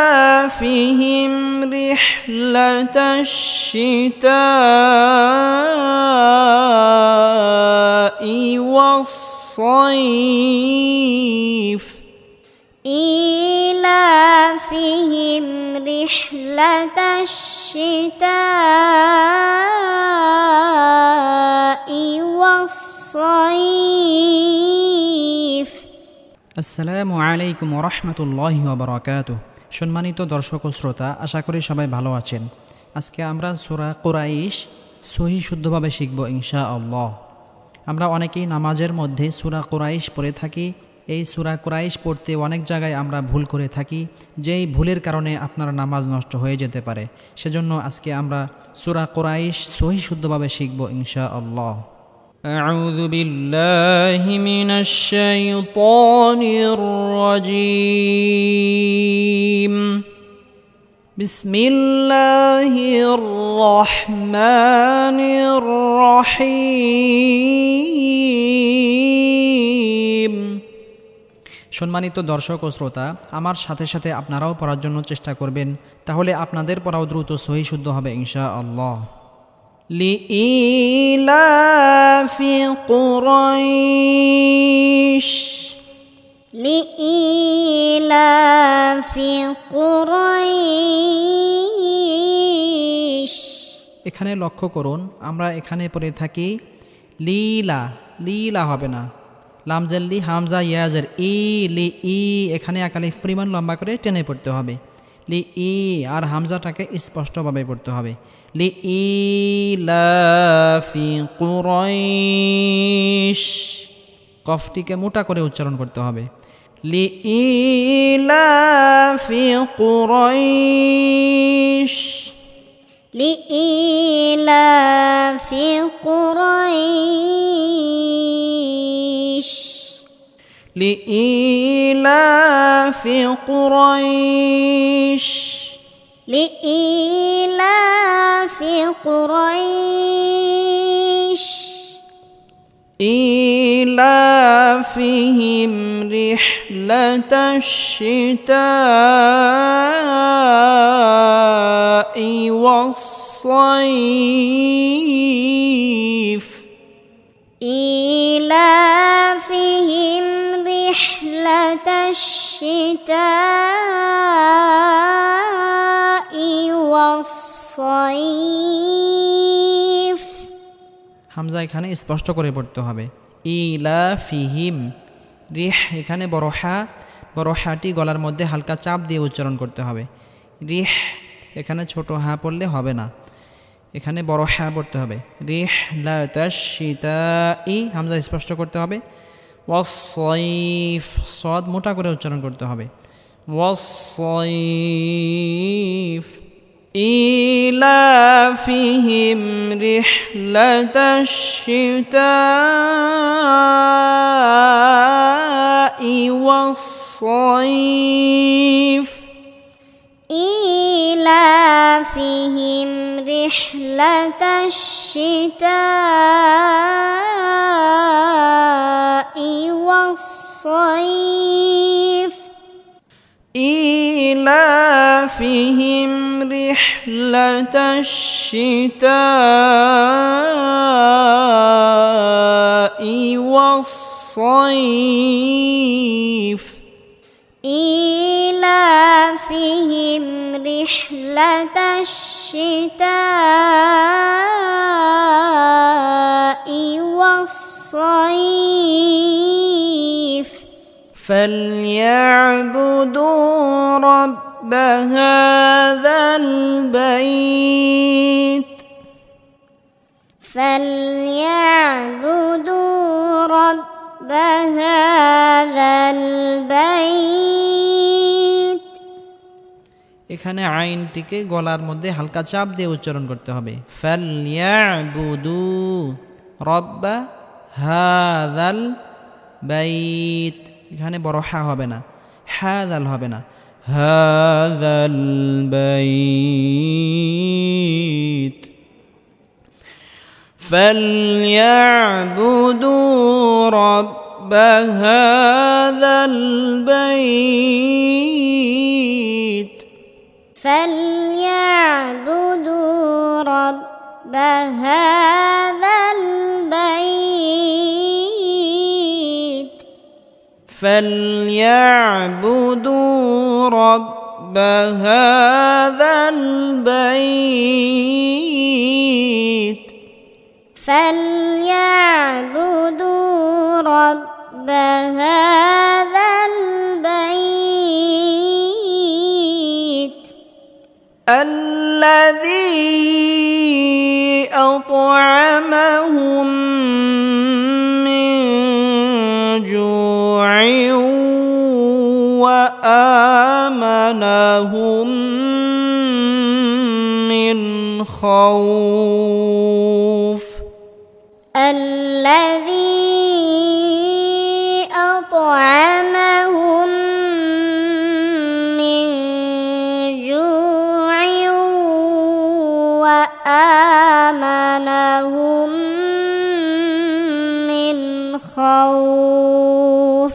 إيلافهم رحلة الشتاء والصيف إيلافهم رحلة الشتاء والصيف। আসসালামু আলাইকুম ওয়া রাহমাতুল্লাহি ওয়া বারাকাতুহু। সম্মানিত দর্শক ও শ্রোতা, আশা করি সবাই ভালো আছেন। আজকে আমরা সূরা কুরাইশ সহিহ শুদ্ধভাবে শিখব ইনশাআল্লাহ। আমরা অনেকেই নামাজের মধ্যে সূরা কুরাইশ পড়ে থাকি। এই সূরা কুরাইশ পড়তে অনেক জায়গায় আমরা ভুল করে থাকি, যেই ভুলের কারণে আপনার নামাজ নষ্ট হয়ে যেতে পারে। সেজন্য আজকে আমরা সূরা কুরাইশ সহিহ শুদ্ধভাবে শিখব ইনশাআল্লাহ। أعوذ بالله من الشيطان الرجيم. بسم الله الرحمن الرحيم. সম্মানিত দর্শক ও শ্রোতা, আমার সাথে সাথে আপনারাও পড়ার জন্য চেষ্টা করবেন, তাহলে আপনাদের পড়াও দ্রুত সহিহ শুদ্ধ হবে ইনশাআল্লাহ। لإيلاف قريش لإيلاف قريش। এখানে লক্ষ্য করুন, আমরা এখানে পড়ে থাকি লীলা, লীলা হবে না, লামজাল্লি হামজা ইয়াজের ই লি ই, এখানে একালিফ পরিমাণ লম্বা করে টেনে পড়তে হবে। লি ই আর হামজাটাকে স্পষ্টভাবে পড়তে হবে। লি ইলাফি কুরাইশ, কফটিকে মোটা করে উচ্চারণ করতে হবে। লি ইলাফি কুরাইশ لإيلاف قريش لإيلاف قريش لإيلاف قريش إيلافهم رحلة الشتاء والصيف إيلافهم رحلة الشتاء والصيف। হামজা এখানে স্পষ্ট করে পড়তে হবে। ইলাফিহিম, রিহ এখানে বড় হাটি গলার মধ্যে হালকা চাপ দিয়ে উচ্চারণ করতে হবে। রিহ এখানে ছোট হা পড়লে হবে না, এখানে বড় হা পড়তে হবে। রিহ লাতাশিতাই, হামজা স্পষ্ট করতে হবে। ওয়াসসাইফ, সদ মোটা করে উচ্চারণ করতে হবে। ওয়াসসাইফ إيلافهم رحلة الشتاء والصيف إيلافهم رحلة الشتاء والصيف إيلافهم رحلة الشتاء والصيف إيلافهم رحلة الشتاء والصيف فليعبدوا رب هذا البيت فليعبدوا رب هذا البيت। এখানে আইনটিকে গলার মধ্যে হালকা চাপ দিয়ে উচ্চারণ করতে হবে। ফালইয়াবুদু রব্বা হাযাল বাইত, এখানে বড় হা হবে না, হাযাল হবে না, হাযাল বাইত। فليعبدوا رب هذا البيت هذا البيت فليعبدوا رب هذا البيت فليعبدوا رب هذا البيت الذي أطعمهم من جوع وآمنهم من خوف الذي أطعمهم من جوع وآمنهم من خوف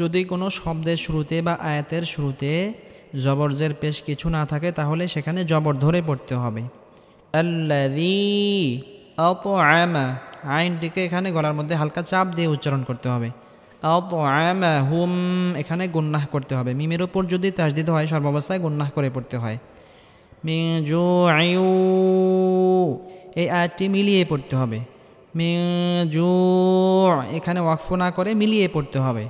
যদি কোনো শব্দের শুরুতে বা আয়াতের শুরুতে জবরজের পেশ কিছু না থাকে তাহলে সেখানে জবর ধরে পড়তে হবে। আল্লাযী আত'আমা, আইনটিকে এখানে গলার মধ্যে হালকা চাপ দিয়ে উচ্চারণ করতে হবে। আত'আমাহুম, এখানে গুন্নাহ করতে হবে। মিমের উপর যদি তাসদিদ হয় সর্বাবস্থায় গুন্নাহ করে পড়তে হয়। মিন জু'ইউ, এই আয়াতটি মিলিয়ে পড়তে হবে। মিন জু', এখানে ওয়াকফ না করে মিলিয়ে পড়তে হবে।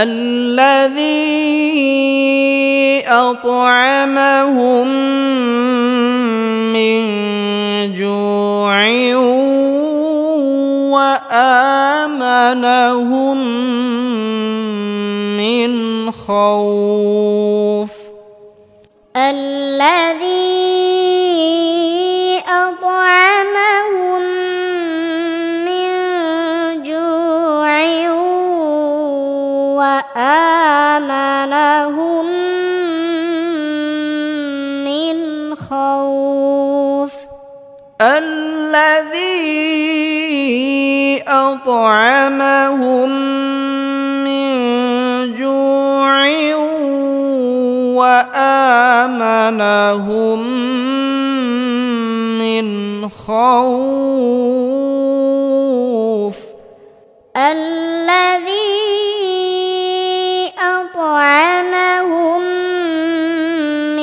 الذي أطعمهم من جوع وآمنهم من خوف الذي أطعمهم من جوع وآمنهم من خوف الذي أطعمهم من جوع وآمنهم من خوف الذي أطعمهم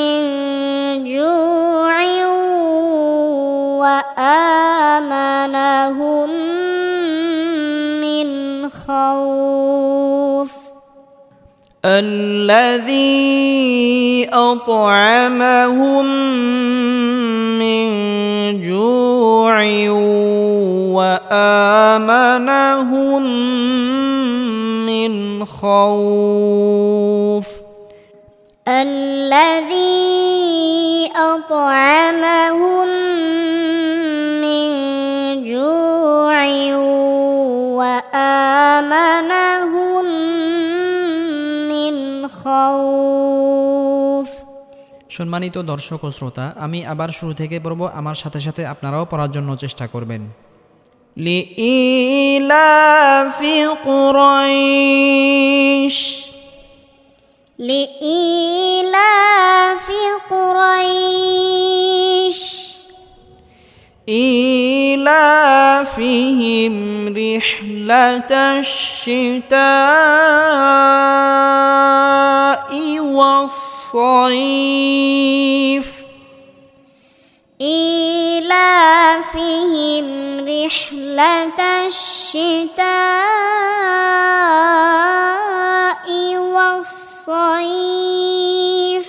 من جوع وآمنهم من خوف الذي أطعمهم من جوع وآمنهم من خوف الذي أطعمهم من جوع وآمنهم من خوف সম্মানিত দর্শক ও শ্রোতা, আমি আবার শুরু থেকে পড়ব, আমার সাথে সাথে আপনারাও পড়ার জন্য চেষ্টা করবেন। لإيلاف قريش لإيلاف قريش إيلافهم رحلة الشتاء والصيف إيلافهم رحلة الشتاء والصيف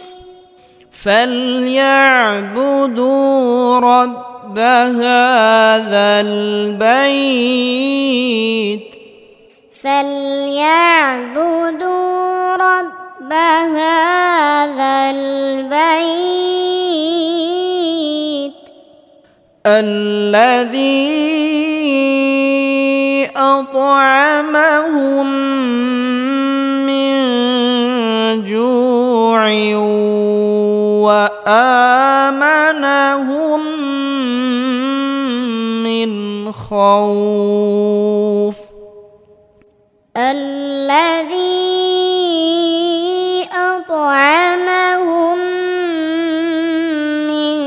فليعبدوا رب هذا البيت فليعبدوا رب هذا البيت الذي أطعمهم من جوع وآمنهم من خوف الذي أطعمهم من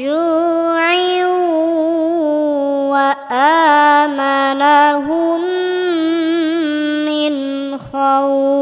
جوع وآمنهم من خوف